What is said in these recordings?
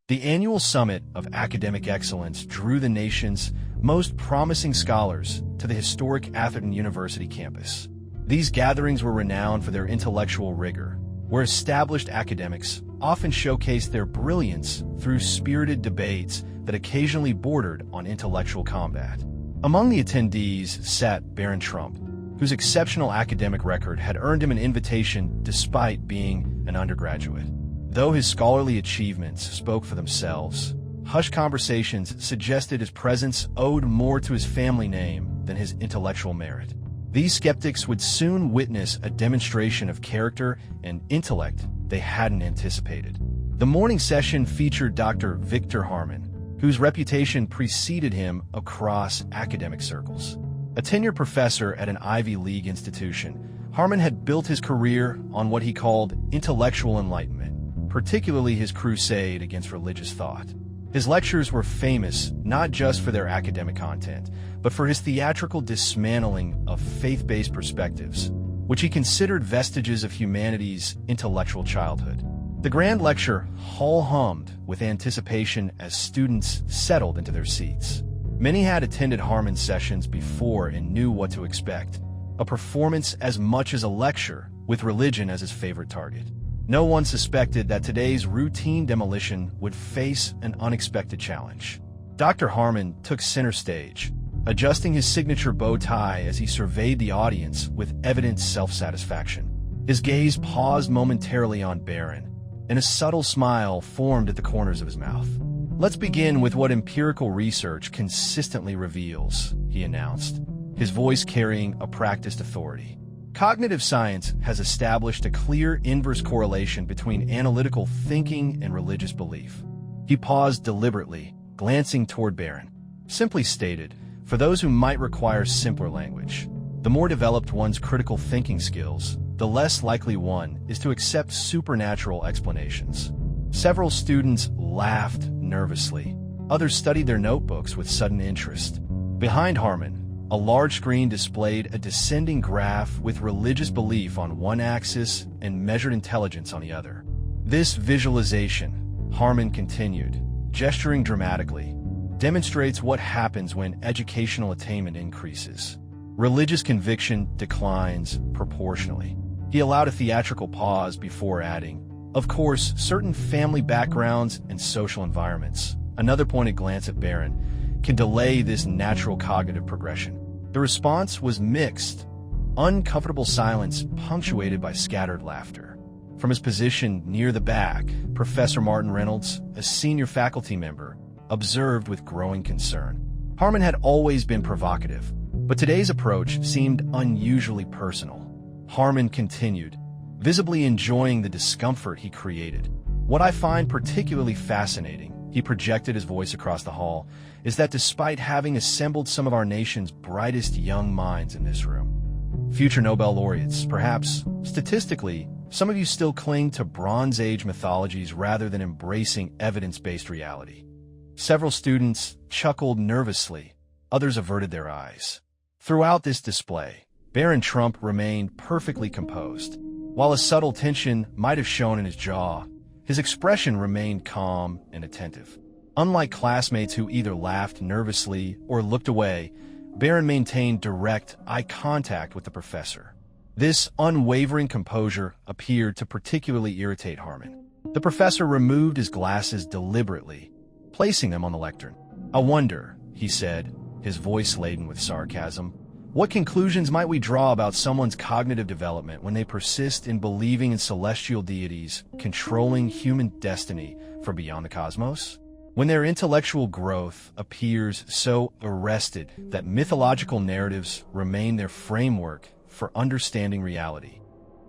The annual summit of academic excellence drew the nation's most promising scholars to the historic Atherton University campus. These gatherings were renowned for their intellectual rigor, where established academics often showcased their brilliance through spirited debates that occasionally bordered on intellectual combat. Among the attendees sat Barron Trump, whose exceptional academic record had earned him an invitation despite being an undergraduate. Though his scholarly achievements spoke for themselves, hushed conversations suggested his presence owed more to his family name than his intellectual merit. These skeptics would soon witness a demonstration of character and intellect they hadn't anticipated. The morning session featured Dr. Victor Harmon, whose reputation preceded him across academic circles. A tenured professor at an Ivy League institution, Harmon had built his career on what he called intellectual enlightenment, particularly his crusade against religious thought. His lectures were famous not just for their academic content, but for his theatrical dismantling of faith-based perspectives, which he considered vestiges of humanity's intellectual childhood. The grand lecture hall hummed with anticipation as students settled into their seats. Many had attended Harmon's sessions before and knew what to expect, a performance as much as a lecture, with religion as his favorite target. No one suspected that today's routine demolition would face an unexpected challenge. Dr. Harmon took center stage, adjusting his signature bow tie as he surveyed the audience with evident self-satisfaction. His gaze paused momentarily on Barron, and a subtle smile formed at the corners of his mouth. "Let's begin with what empirical research consistently reveals," he announced, his voice carrying a practiced authority. "Cognitive science has established a clear inverse correlation between analytical thinking and religious belief." He paused deliberately, glancing toward Barron. "Simply stated, for those who might require simpler language, the more developed one's critical thinking skills, the less likely one is to accept supernatural explanations." Several students laughed nervously. Others studied their notebooks with sudden interest. Behind Harmon, a large screen displayed a descending graph with religious belief on one axis and measured intelligence on the other. "This visualization," Harmon continued, gesturing dramatically, "demonstrates what happens when educational attainment increases. Religious conviction declines proportionally." He allowed a theatrical pause before adding, "Of course, certain family backgrounds and social environments," another pointed glance at Barron, "can delay this natural cognitive progression." The response was mixed, uncomfortable silence punctuated by scattered laughter. From his position near the back, Professor Martin Reynolds, a senior faculty member, observed with growing concern. Harmon had always been provocative, but today's approach seemed unusually personal. Harmon continued, visibly enjoying the discomfort he created. "What I find particularly fascinating," he projected his voice across the hall, "is that despite having assembled some of our nation's brightest young minds in this room, future Nobel laureates, perhaps statistically, some of you still cling to Bronze Age mythologies rather than embracing evidence-based reality." Several students chuckled nervously, others averted their eyes. Throughout this display, Barron Trump remained perfectly composed. While a subtle tension might have shown in his jaw, his expression remained calm and attentive. Unlike classmates who either laughed nervously or looked away, Barron maintained direct eye contact with the professor. This unwavering composure appeared to particularly irritate Harmon. The professor removed his glasses deliberately, placing them on the lectern. "I wonder," he said, his voice laden with sarcasm, "what conclusions might we draw about someone's cognitive development when they persist in believing in celestial deities controlling human destiny from beyond the cosmos? When their intellectual growth appears so arrested that mythological narratives remain their framework for understanding reality?"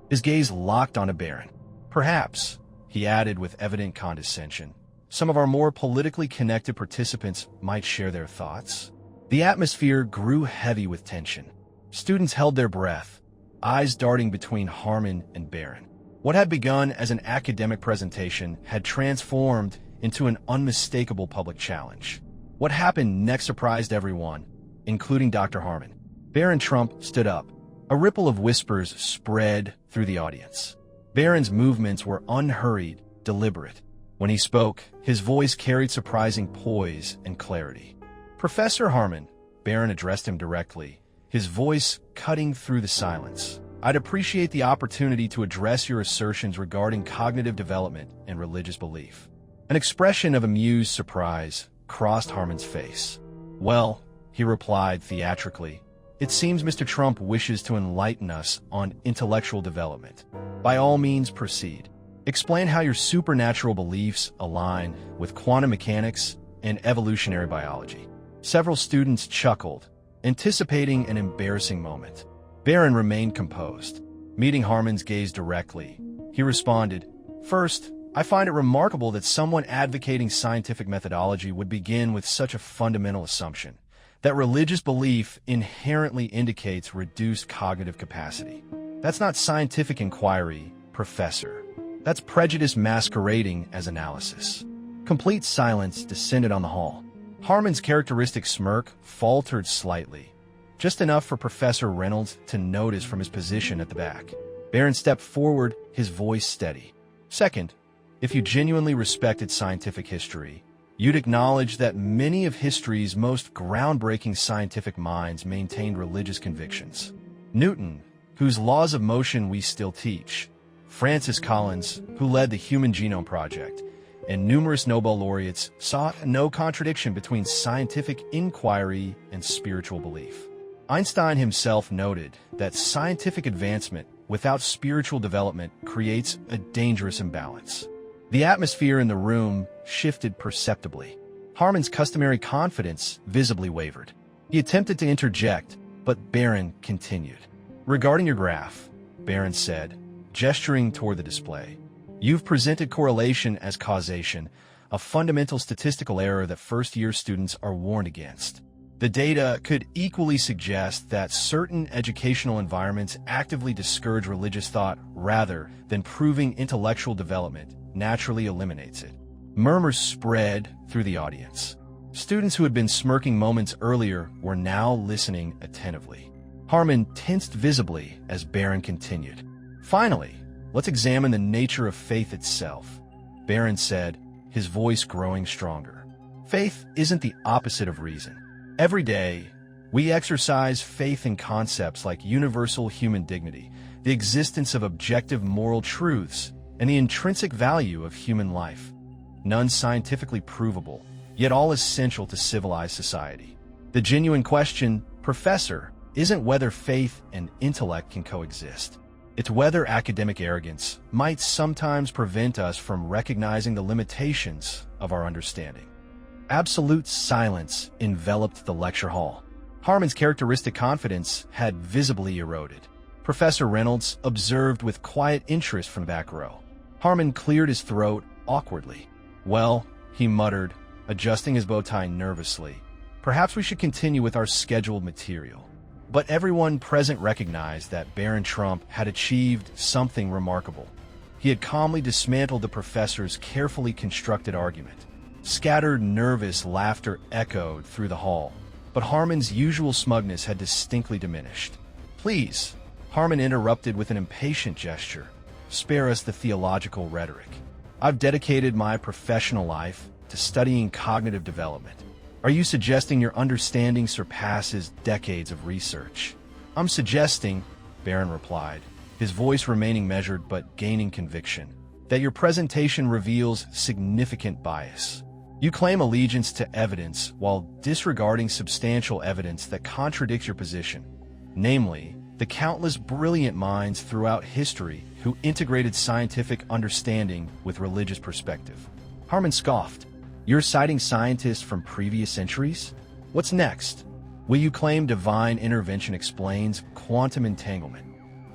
His gaze locked onto Barron. "Perhaps," he added with evident condescension, "some of our more politically connected participants might share their thoughts." The atmosphere grew heavy with tension. Students held their breath, eyes darting between Harmon and Barron. What had begun as an academic presentation had transformed into an unmistakable public challenge. What happened next surprised everyone, including Dr. Harmon. Barron Trump stood up. A ripple of whispers spread through the audience. Barron's movements were unhurried, deliberate. When he spoke, his voice carried surprising poise and clarity. "Professor Harmon," Barron addressed him directly, his voice cutting through the silence, "I'd appreciate the opportunity to address your assertions regarding cognitive development and religious belief." An expression of amused surprise crossed Harmon's face. "Well," he replied theatrically, "it seems Mr. Trump wishes to enlighten us on intellectual development. By all means, proceed. Explain how your supernatural beliefs align with quantum mechanics and evolutionary biology." Several students chuckled, anticipating an embarrassing moment. Barron remained composed. Meeting Harmon's gaze directly, he responded, "First, I find it remarkable that someone advocating scientific methodology would begin with such a fundamental assumption, that religious belief inherently indicates reduced cognitive capacity. That's not scientific inquiry, Professor. That's prejudice masquerading as analysis." Complete silence descended on the hall. Harmon's characteristic smirk faltered slightly, just enough for Professor Reynolds to notice from his position at the back. Barron stepped forward, his voice steady. "Second, if you genuinely respected scientific history, you'd acknowledge that many of history's most groundbreaking scientific minds maintained religious convictions. Newton, whose laws of motion we still teach, Francis Collins, who led the Human Genome Project, and numerous Nobel laureates saw no contradiction between scientific inquiry and spiritual belief. Einstein himself noted that scientific advancement without spiritual development creates a dangerous imbalance." The atmosphere in the room shifted perceptibly. Harmon's customary confidence visibly wavered. He attempted to interject, but Barron continued. "Regarding your graph," Barron said, gesturing toward the display, "you've presented correlation as causation, a fundamental statistical error that first-year students are warned against. The data could equally suggest that certain educational environments actively discourage religious thought rather than proving intellectual development naturally eliminates it." Murmurs spread through the audience. Students who had been smirking moments earlier were now listening attentively. Harmon tensed visibly as Barron continued. "Finally, let's examine the nature of faith itself," Barron said, his voice growing stronger. "Faith isn't the opposite of reason. Every day, we exercise faith in concepts like universal human dignity, the existence of objective moral truths, and the intrinsic value of human life. None scientifically provable, yet all essential to civilized society. The genuine question, Professor, isn't whether faith and intellect can coexist. It's whether academic arrogance might sometimes prevent us from recognizing the limitations of our understanding." Absolute silence enveloped the lecture hall. Harmon's characteristic confidence had visibly eroded. Professor Reynolds observed with quiet interest from the back row. Harmon cleared his throat awkwardly. "Well," he muttered, adjusting his bow tie nervously, "perhaps we should continue with our scheduled material." But everyone present recognized that Barron Trump had achieved something remarkable. He had calmly dismantled the professor's carefully constructed argument. Scattered, nervous laughter echoed through the hall, but Harmon's usual smugness had distinctly diminished. "Please," Harmon interrupted with an impatient gesture, "spare us the theological rhetoric. I've dedicated my professional life to studying cognitive development. Are you suggesting your understanding surpasses decades of research?" "I'm suggesting," Barron replied, his voice remaining measured but gaining conviction, "that your presentation reveals significant bias. You claim allegiance to evidence while disregarding substantial evidence that contradicts your position, namely, the countless brilliant minds throughout history who integrated scientific understanding with religious perspective." Harmon scoffed. "You're citing scientists from previous centuries? What's next? Will you claim divine intervention explains quantum entanglement?"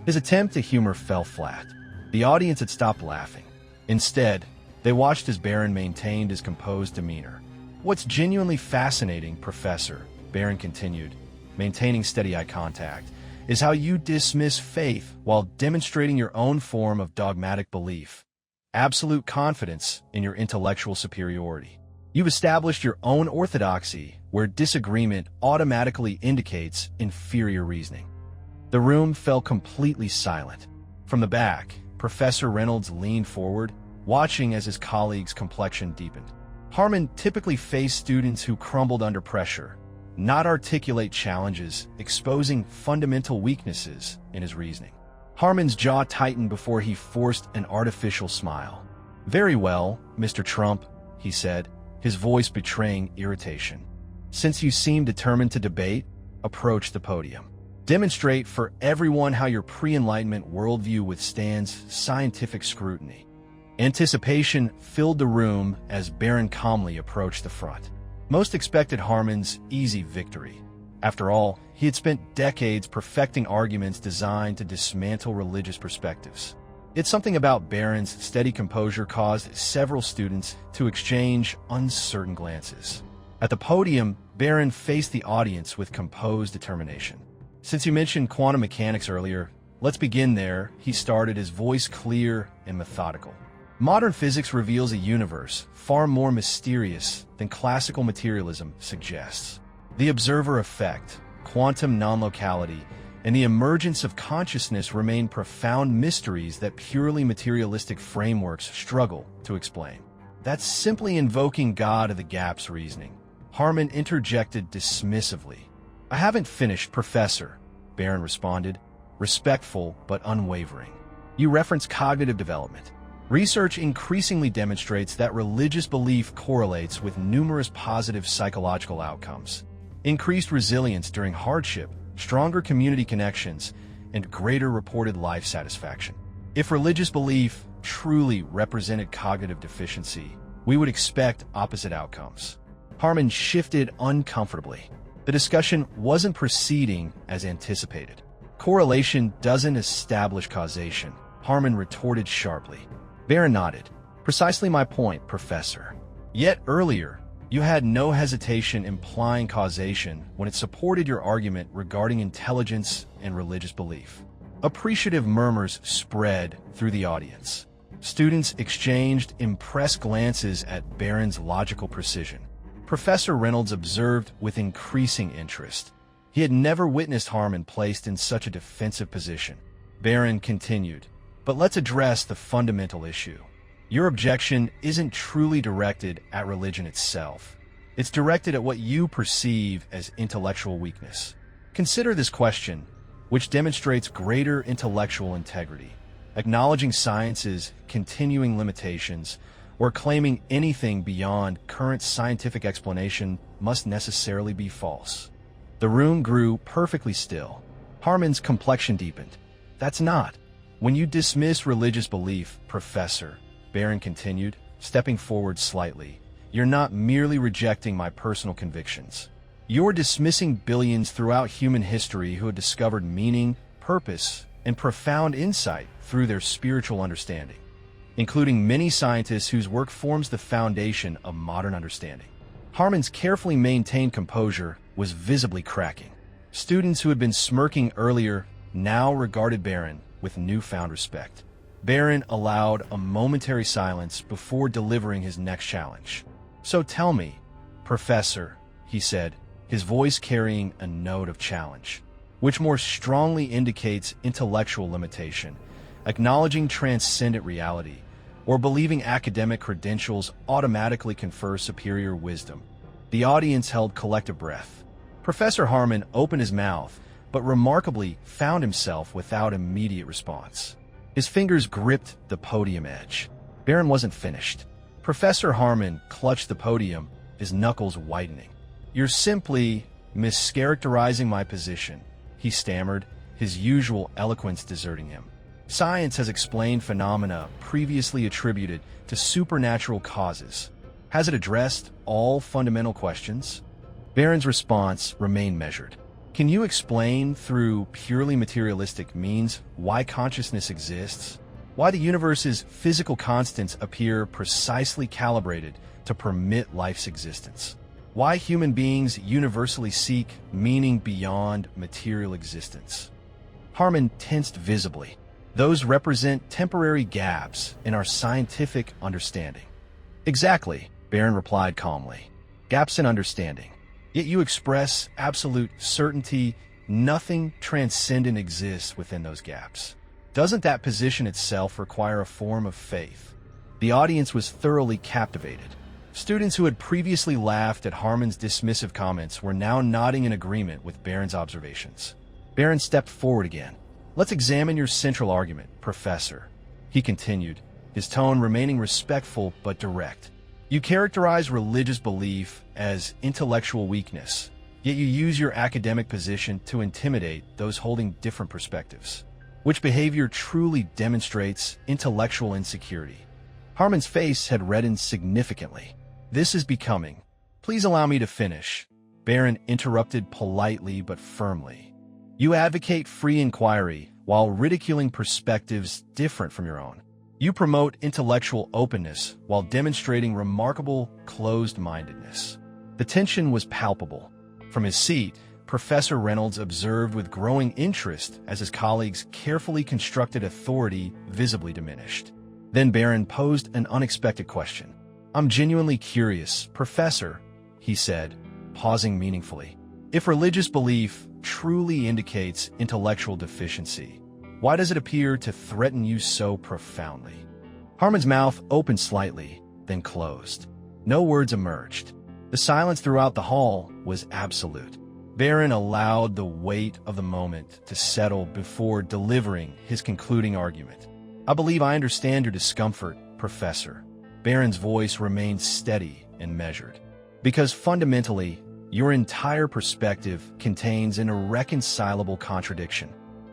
His attempt to humor fell flat. The audience had stopped laughing. Instead, they watched as Barron maintained his composed demeanor. "What's genuinely fascinating, Professor," Barron continued, maintaining steady eye contact, "is how you dismiss faith while demonstrating your own form of dogmatic belief. Absolute confidence in your intellectual superiority. You've established your own orthodoxy where disagreement automatically indicates inferior reasoning." The room fell completely silent. From the back, Professor Reynolds leaned forward, watching as his colleague's complexion deepened. Harmon typically faced students who crumbled under pressure, not articulate challenges, exposing fundamental weaknesses in his reasoning. Harmon's jaw tightened before he forced an artificial smile. "Very well, Mr. Trump," he said, his voice betraying irritation. "Since you seem determined to debate, approach the podium. Demonstrate for everyone how your pre-Enlightenment worldview withstands scientific scrutiny." Anticipation filled the room as Barron calmly approached the front. Most expected Harmon's easy victory. After all, he had spent decades perfecting arguments designed to dismantle religious perspectives. Yet something about Barron's steady composure caused several students to exchange uncertain glances. At the podium, Barron faced the audience with composed determination. "Since you mentioned quantum mechanics earlier, let's begin there," he started, his voice clear and methodical. "Modern physics reveals a universe far more mysterious than classical materialism suggests. The observer effect, quantum non-locality, and the emergence of consciousness remain profound mysteries that purely materialistic frameworks struggle to explain." "That's simply invoking God of the gaps reasoning," Harmon interjected dismissively. "I haven't finished, Professor," Barron responded, respectful but unwavering. "You reference cognitive development. Research increasingly demonstrates that religious belief correlates with numerous positive psychological outcomes: increased resilience during hardship, stronger community connections, and greater reported life satisfaction. If religious belief truly represented cognitive deficiency, we would expect opposite outcomes." Harmon shifted uncomfortably. The discussion wasn't proceeding as anticipated. "Correlation doesn't establish causation," Harmon retorted sharply. Barron nodded. "Precisely my point, Professor. Yet earlier, you had no hesitation implying causation when it supported your argument regarding intelligence and religious belief." Appreciative murmurs spread through the audience. Students exchanged impressed glances at Barron's logical precision. Professor Reynolds observed with increasing interest. He had never witnessed Harmon placed in such a defensive position. Barron continued, "But let's address the fundamental issue. Your objection isn't truly directed at religion itself. It's directed at what you perceive as intellectual weakness. Consider this question, which demonstrates greater intellectual integrity. Acknowledging science's continuing limitations or claiming anything beyond current scientific explanation must necessarily be false." The room grew perfectly still. Harmon's complexion deepened. "That's not. When you dismiss religious belief, Professor," Barron continued, stepping forward slightly, "you're not merely rejecting my personal convictions. You're dismissing billions throughout human history who have discovered meaning, purpose, and profound insight through their spiritual understanding, including many scientists whose work forms the foundation of modern understanding." Harmon's carefully maintained composure was visibly cracking. Students who had been smirking earlier now regarded Barron with newfound respect. Barron allowed a momentary silence before delivering his next challenge. "So tell me, Professor," he said, his voice carrying a note of challenge, "which more strongly indicates intellectual limitation, acknowledging transcendent reality, or believing academic credentials automatically confer superior wisdom?" The audience held collective breath. Professor Harmon opened his mouth, but remarkably found himself without immediate response. His fingers gripped the podium edge. Barron wasn't finished. Professor Harmon clutched the podium, his knuckles whitening. "You're simply mischaracterizing my position," he stammered, his usual eloquence deserting him. "Science has explained phenomena previously attributed to supernatural causes. Has it addressed all fundamental questions?" Barron's response remained measured. "Can you explain through purely materialistic means why consciousness exists? Why the universe's physical constants appear precisely calibrated to permit life's existence? Why human beings universally seek meaning beyond material existence?" Harmon tensed visibly. "Those represent temporary gaps in our scientific understanding." "Exactly," Barron replied calmly. "Gaps in understanding. Yet you express absolute certainty nothing transcendent exists within those gaps. Doesn't that position itself require a form of faith?" The audience was thoroughly captivated. Students who had previously laughed at Harmon's dismissive comments were now nodding in agreement with Barron's observations. Barron stepped forward again. "Let's examine your central argument, Professor," he continued, his tone remaining respectful but direct. "You characterize religious belief as intellectual weakness, yet you use your academic position to intimidate those holding different perspectives. Which behavior truly demonstrates intellectual insecurity?" Harmon's face had reddened significantly. "This is becoming. Please allow me to finish," Barron interrupted politely but firmly. "You advocate free inquiry while ridiculing perspectives different from your own. You promote intellectual openness while demonstrating remarkable closed-mindedness." The tension was palpable. From his seat, Professor Reynolds observed with growing interest as his colleagues' carefully constructed authority visibly diminished. Then Barron posed an unexpected question. "I'm genuinely curious, Professor," he said, pausing meaningfully. "If religious belief truly indicates intellectual deficiency, why does it appear to threaten you so profoundly?" Harmon's mouth opened slightly, then closed. No words emerged. The silence throughout the hall was absolute. Barron allowed the weight of the moment to settle before delivering his concluding argument. "I believe I understand your discomfort, Professor." Barron's voice remained steady and measured. "Because fundamentally, your entire perspective contains an irreconcilable contradiction."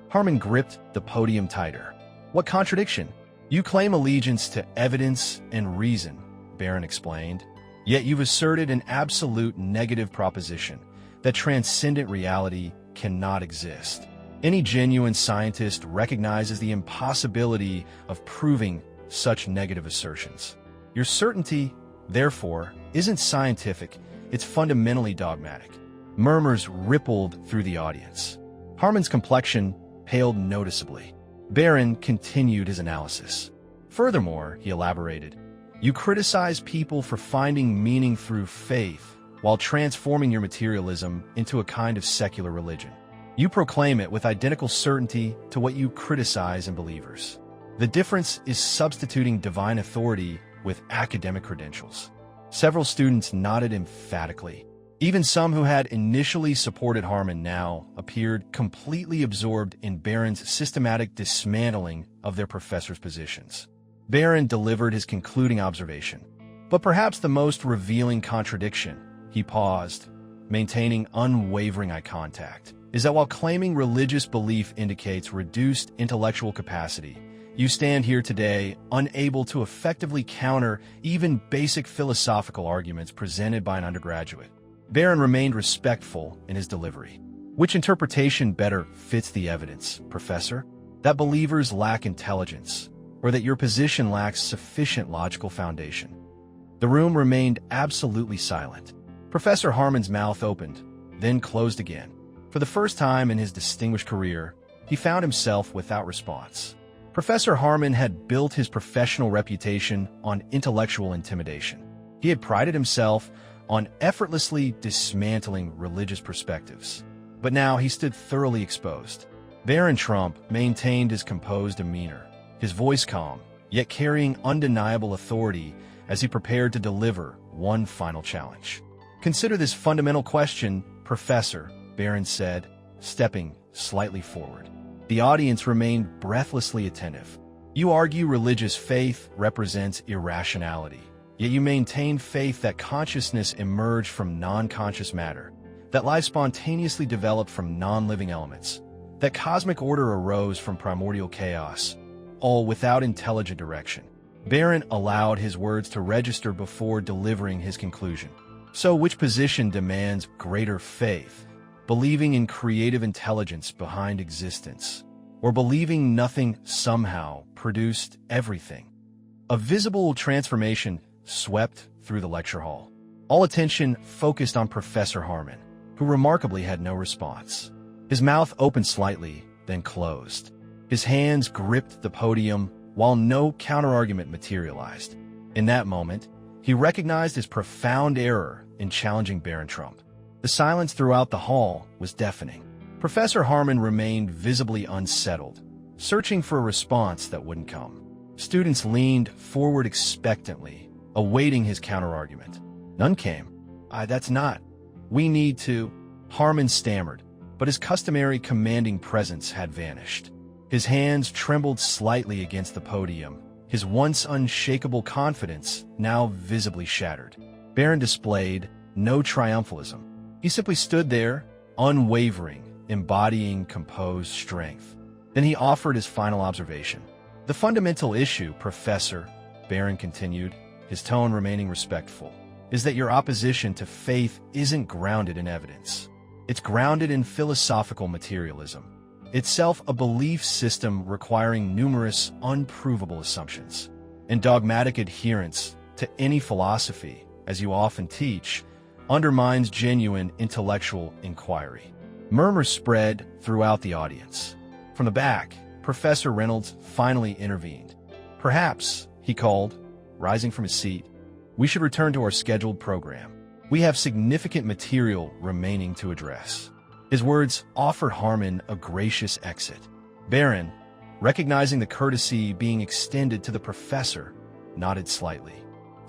Harmon gripped the podium tighter. "What contradiction?" "You claim allegiance to evidence and reason," Barron explained. "Yet you've asserted an absolute negative proposition, that transcendent reality cannot exist. Any genuine scientist recognizes the impossibility of proving such negative assertions. Your certainty, therefore, isn't scientific, it's fundamentally dogmatic." Murmurs rippled through the audience. Harmon's complexion paled noticeably. Barron continued his analysis. "Furthermore," he elaborated, "you criticize people for finding meaning through faith while transforming your materialism into a kind of secular religion. You proclaim it with identical certainty to what you criticize in believers. The difference is substituting divine authority with academic credentials." Several students nodded emphatically. Even some who had initially supported Harmon now appeared completely absorbed in Barron's systematic dismantling of their professors' positions. Barron delivered his concluding observation. "But perhaps the most revealing contradiction," he paused, maintaining unwavering eye contact, "is that while claiming religious belief indicates reduced intellectual capacity, you stand here today unable to effectively counter even basic philosophical arguments presented by an undergraduate." Barron remained respectful in his delivery. "Which interpretation better fits the evidence, Professor? That believers lack intelligence, or that your position lacks sufficient logical foundation?" The room remained absolutely silent. Professor Harmon's mouth opened, then closed again. For the first time in his distinguished career, he found himself without response. Professor Harmon had built his professional reputation on intellectual intimidation. He had prided himself on effortlessly dismantling religious perspectives. But now he stood thoroughly exposed. Barron Trump maintained his composed demeanor, his voice calm, yet carrying undeniable authority as he prepared to deliver one final challenge. "Consider this fundamental question, Professor," Barron said, stepping slightly forward. The audience remained breathlessly attentive. "You argue religious faith represents irrationality, yet you maintain faith that consciousness emerged from non-conscious matter, that life spontaneously developed from non-living elements, that cosmic order arose from primordial chaos, all without intelligent direction." Barron allowed his words to register before delivering his conclusion. "So which position demands greater faith? Believing in creative intelligence behind existence, or believing nothing somehow produced everything?" A visible transformation swept through the lecture hall. All attention focused on Professor Harmon, who remarkably had no response. His mouth opened slightly, then closed. His hands gripped the podium while no counterargument materialized. In that moment, he recognized his profound error in challenging Barron Trump. The silence throughout the hall was deafening. Professor Harmon remained visibly unsettled, searching for a response that wouldn't come. Students leaned forward expectantly, awaiting his counterargument. None came. That's not. We need to. Harmon stammered, but his customary commanding presence had vanished. His hands trembled slightly against the podium, his once unshakable confidence now visibly shattered. Barron displayed no triumphalism. He simply stood there, unwavering, embodying composed strength. Then he offered his final observation. The fundamental issue, Professor, Barron continued, his tone remaining respectful, is that your opposition to faith isn't grounded in evidence. It's grounded in philosophical materialism, itself a belief system requiring numerous unprovable assumptions. And dogmatic adherence to any philosophy, as you often teach, undermines genuine intellectual inquiry. Murmurs spread throughout the audience. From the back, Professor Reynolds finally intervened. Perhaps, he called, rising from his seat, we should return to our scheduled program. We have significant material remaining to address. His words offered Harmon a gracious exit. Barron, recognizing the courtesy being extended to the professor, nodded slightly.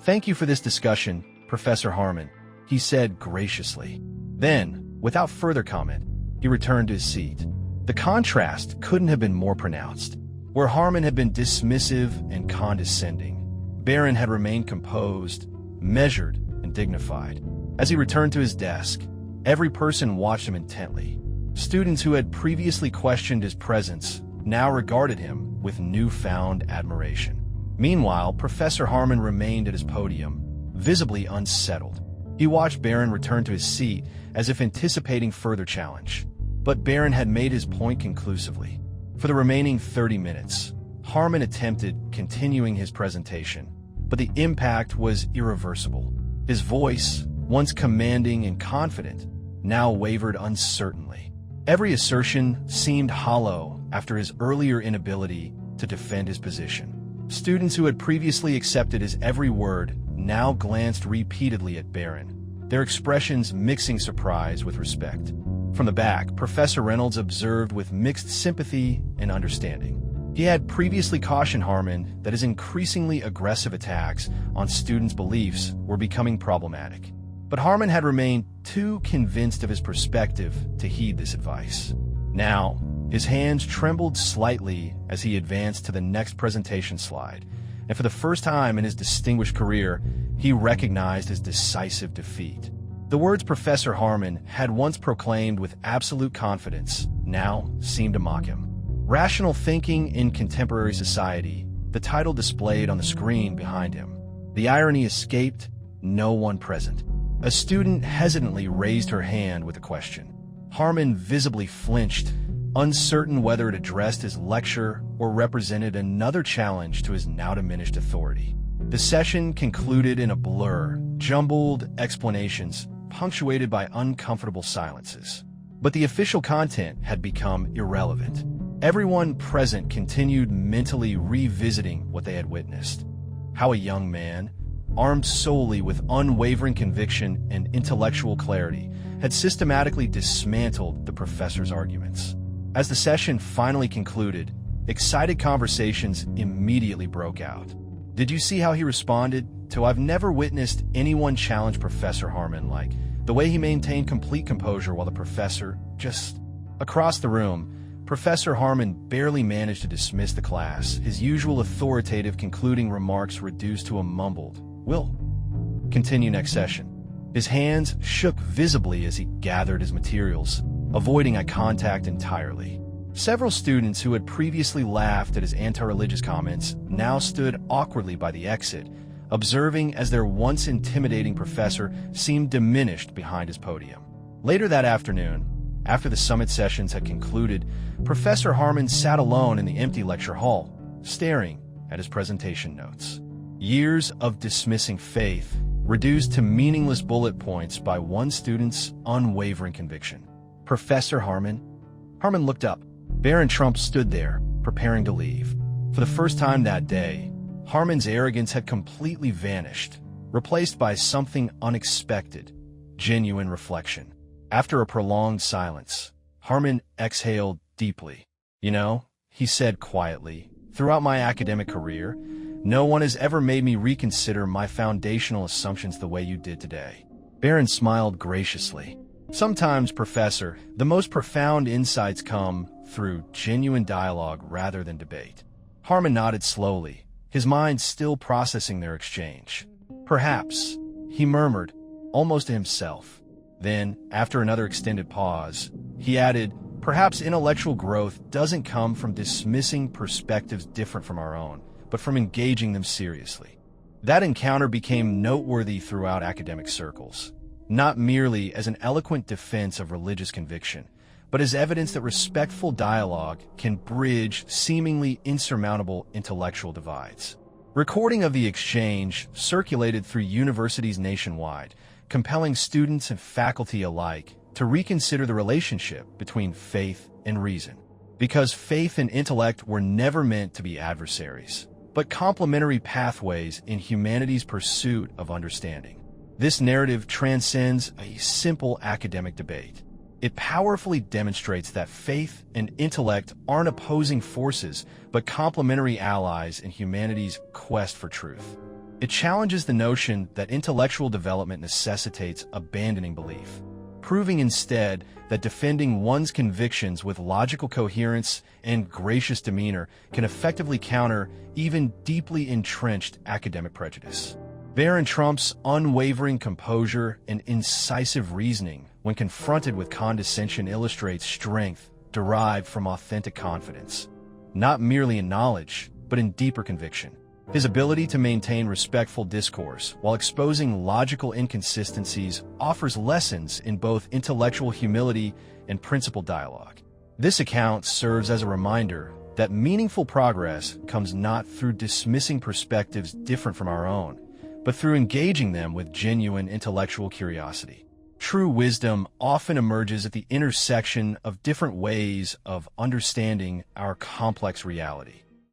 Thank you for this discussion, Professor Harmon, he said graciously. Then, without further comment, he returned to his seat. The contrast couldn't have been more pronounced. Where Harmon had been dismissive and condescending, Barron had remained composed, measured, and dignified. As he returned to his desk, every person watched him intently. Students who had previously questioned his presence now regarded him with newfound admiration. Meanwhile, Professor Harmon remained at his podium, visibly unsettled. He watched Barron return to his seat as if anticipating further challenge. But Barron had made his point conclusively. For the remaining 30 minutes, Harmon attempted continuing his presentation, but the impact was irreversible. His voice, once commanding and confident, now wavered uncertainly. Every assertion seemed hollow after his earlier inability to defend his position. Students who had previously accepted his every word now glanced repeatedly at Barron, their expressions mixing surprise with respect. From the back, Professor Reynolds observed with mixed sympathy and understanding. He had previously cautioned Harmon that his increasingly aggressive attacks on students' beliefs were becoming problematic. But Harmon had remained too convinced of his perspective to heed this advice. Now, his hands trembled slightly as he advanced to the next presentation slide, and for the first time in his distinguished career, he recognized his decisive defeat. The words Professor Harmon had once proclaimed with absolute confidence now seemed to mock him. Rational Thinking in Contemporary Society, the title displayed on the screen behind him. The irony escaped no one present. A student hesitantly raised her hand with a question. Harmon visibly flinched, uncertain whether it addressed his lecture or represented another challenge to his now diminished authority. The session concluded in a blur, jumbled explanations punctuated by uncomfortable silences. But the official content had become irrelevant. Everyone present continued mentally revisiting what they had witnessed. How a young man, armed solely with unwavering conviction and intellectual clarity, had systematically dismantled the professor's arguments. As the session finally concluded, excited conversations immediately broke out. Did you see how he responded to I've never witnessed anyone challenge Professor Harmon like the way he maintained complete composure while the professor just across the room. Professor Harmon barely managed to dismiss the class, his usual authoritative concluding remarks reduced to a mumbled, "We'll continue next session." His hands shook visibly as he gathered his materials, avoiding eye contact entirely. Several students who had previously laughed at his anti-religious comments now stood awkwardly by the exit, observing as their once intimidating professor seemed diminished behind his podium. Later that afternoon, after the summit sessions had concluded, Professor Harmon sat alone in the empty lecture hall, staring at his presentation notes. Years of dismissing faith reduced to meaningless bullet points by one student's unwavering conviction. Professor Harmon? Harmon looked up. Barron Trump stood there, preparing to leave. For the first time that day, Harmon's arrogance had completely vanished, replaced by something unexpected, genuine reflection. After a prolonged silence, Harmon exhaled deeply. You know, he said quietly, Throughout my academic career, no one has ever made me reconsider my foundational assumptions the way you did today." Barron smiled graciously. "Sometimes, Professor, the most profound insights come through genuine dialogue rather than debate." Harmon nodded slowly, his mind still processing their exchange. "Perhaps," he murmured, almost to himself. Then, after another extended pause, he added, "Perhaps intellectual growth doesn't come from dismissing perspectives different from our own, but from engaging them seriously." That encounter became noteworthy throughout academic circles, not merely as an eloquent defense of religious conviction, but as evidence that respectful dialogue can bridge seemingly insurmountable intellectual divides. Recording of the exchange circulated through universities nationwide, compelling students and faculty alike to reconsider the relationship between faith and reason. Because faith and intellect were never meant to be adversaries, but complementary pathways in humanity's pursuit of understanding. This narrative transcends a simple academic debate. It powerfully demonstrates that faith and intellect aren't opposing forces, but complementary allies in humanity's quest for truth. It challenges the notion that intellectual development necessitates abandoning belief, proving instead that defending one's convictions with logical coherence and gracious demeanor can effectively counter even deeply entrenched academic prejudice. Barron Trump's unwavering composure and incisive reasoning when confronted with condescension illustrates strength derived from authentic confidence, not merely in knowledge, but in deeper conviction. His ability to maintain respectful discourse while exposing logical inconsistencies offers lessons in both intellectual humility and principled dialogue. This account serves as a reminder that meaningful progress comes not through dismissing perspectives different from our own, but through engaging them with genuine intellectual curiosity. True wisdom often emerges at the intersection of different ways of understanding our complex reality.